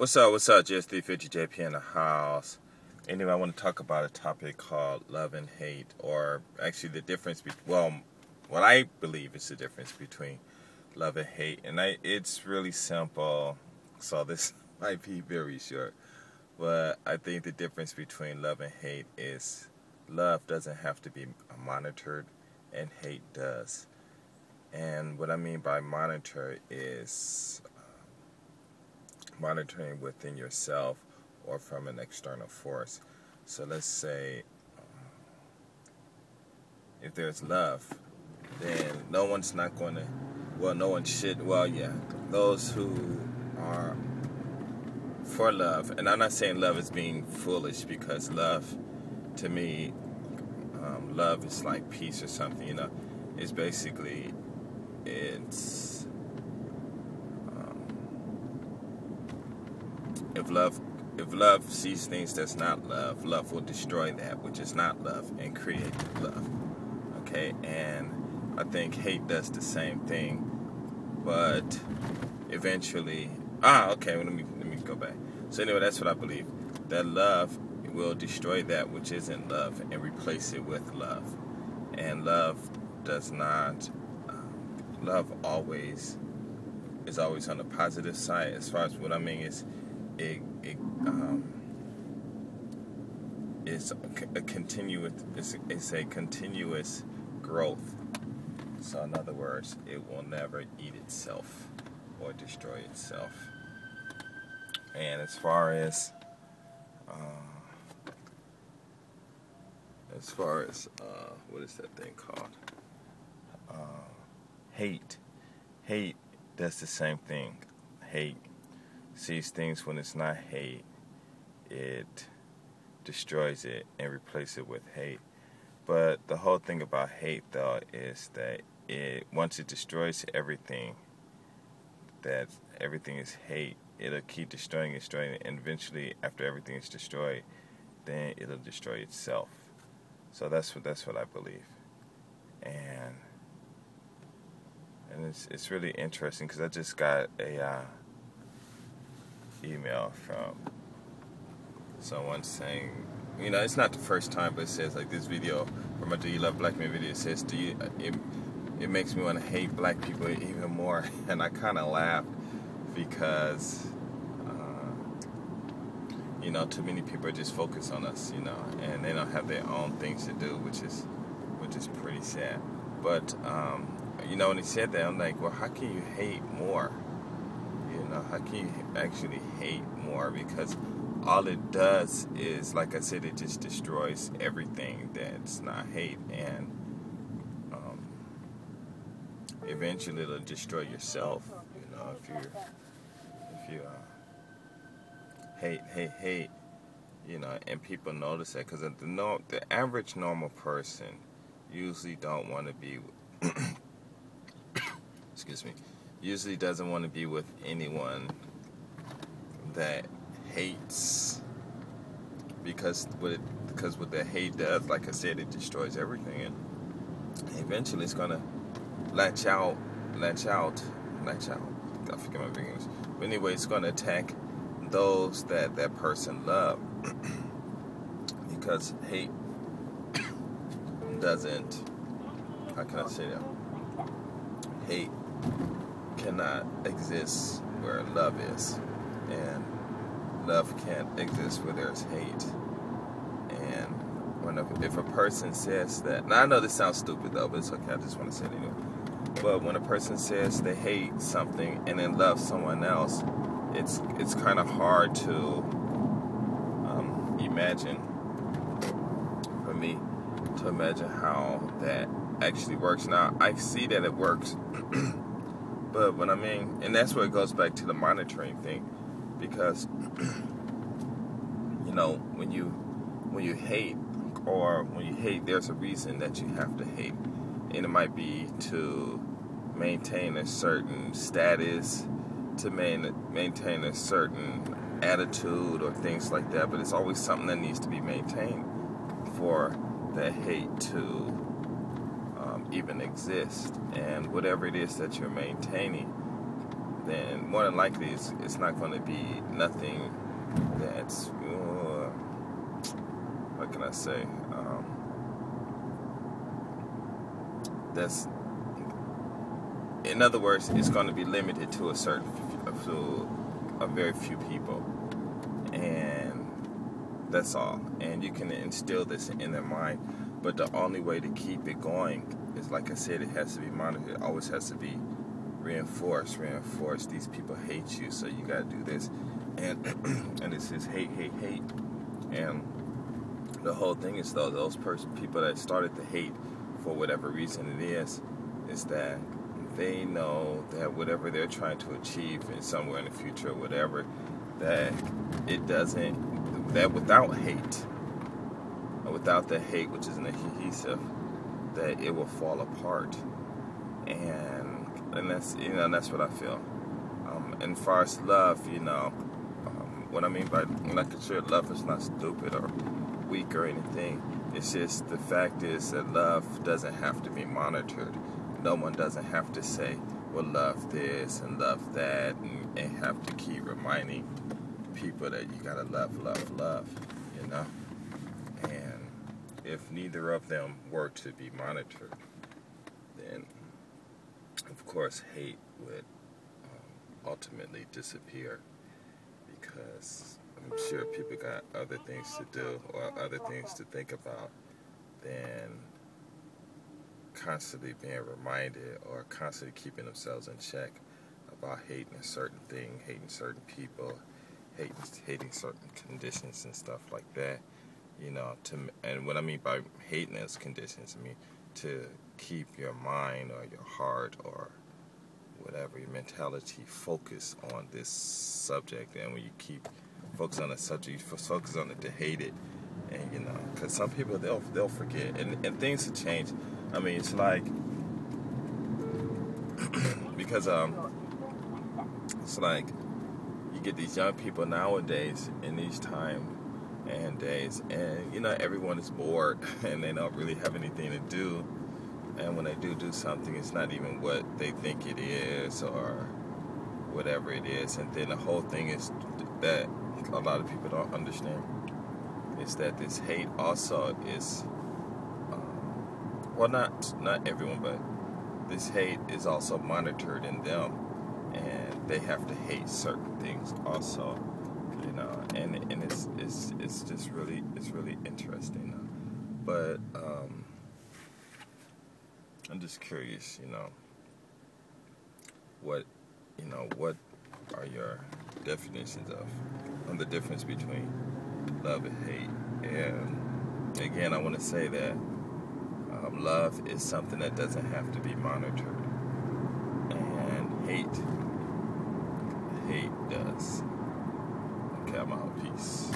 What's up? What's up? GS350JP in the house. Anyway, I want to talk about a topic called love and hate, or actually the difference what I believe is the difference between love and hate. And it's really simple, so this might be very short. But I think the difference between love and hate is love doesn't have to be monitored, and hate does. And what I mean by monitor is monitoring within yourself or from an external force. So let's say if there's love, then no one should, those who are for love, and I'm not saying love is being foolish, because love, to me, love is like peace or something, it's basically, if love sees things that's not love, love will destroy that which is not love and create love. Okay, and I think hate does the same thing, but eventually, let me go back. So anyway, that's what I believe, that love will destroy that which isn't love and replace it with love. And love does not, love is always on the positive side. As far as what I mean is, it's a continuous growth. So in other words, it will never eat itself or destroy itself. And as far as what is that thing called? Hate does the same thing. Hate sees things when it's not hate, it destroys it and replaces it with hate. But the whole thing about hate, though, is that once it destroys everything, that everything is hate, it'll keep destroying it, and eventually, after everything is destroyed, then it'll destroy itself. So that's what I believe, and it's really interesting, because I just got a email from someone saying, it's not the first time, but it says, like, this video from a Do You Love Black Men video, it says, it makes me want to hate black people even more. And I kind of laughed, because too many people are just focused on us, and they don't have their own things to do, which is pretty sad. But when he said that, I'm like, well, how can you hate more? How can you actually hate more? Because all it does is, like I said, it just destroys everything that's not hate, and eventually it'll destroy yourself. If you hate, and people notice that, because the average normal person usually don't want to be usually doesn't want to be with anyone that hates, because what the hate does, like I said, it destroys everything, and eventually it's gonna latch out. I forget my English. But anyway, it's gonna attack those that person loved, because hate doesn't. How can I say that? Hate cannot exist where love is, and love can't exist where there's hate. And if a person says that, now I know this sounds stupid though, but it's okay, I just want to say it anyway. But when a person says they hate something and then love someone else, it's kind of hard to imagine, for me, to imagine how that actually works. Now, I see that it works, but what I mean, and that's where it goes back to the monitoring thing, because when you hate, there's a reason that you have to hate, and it might be to maintain a certain status, to maintain a certain attitude, or things like that. But it's always something that needs to be maintained for that hate to even exist. And whatever it is that you're maintaining, then more than likely it's not going to be nothing that's what can I say? That's, in other words, it's going to be limited to a very few people, and that's all. And you can instill this in their mind, but the only way to keep it going is, like I said, it has to be monitored. It always has to be reinforced. These people hate you, so you got to do this, and and it's just hate, and the whole thing is, though, those people that started the hate, for whatever reason it is that they know that whatever they're trying to achieve in somewhere in the future or whatever, that it doesn't, that without hate, or without the hate, which isn't adhesive, that it will fall apart. And that's, that's what I feel. And as far as love, what I mean by, like I said, love is not stupid or weak or anything. It's just, the fact is that love doesn't have to be monitored. No one doesn't have to say, well, love this and love that, and have to keep reminding people that you gotta love, And if neither of them were to be monitored, then of course hate would ultimately disappear, because I'm sure people got other things to do or other things to think about than constantly being reminded or constantly keeping themselves in check about hating a certain thing, hating certain people, hating certain conditions and stuff like that. And what I mean by hating those conditions, I mean to keep your mind or your heart or whatever, your mentality focused on this subject. And when you keep focus on a subject, you focus on it to hate it, and because some people they'll forget, and things will change. I mean, it's like because it's like you get these young people nowadays in these time and days, and everyone is bored and they don't really have anything to do, and when they do something, it's not even what they think it is or whatever it is, and then the whole thing is that a lot of people don't understand is that this hate also is, well, not everyone, but this hate is also monitored in them, and they have to hate certain things also, and it's just really, it's really interesting, but I'm just curious, what are your definitions on the difference between love and hate? And again, I want to say that love is something that doesn't have to be monitored, and hate does. Okay, I'm out. Peace.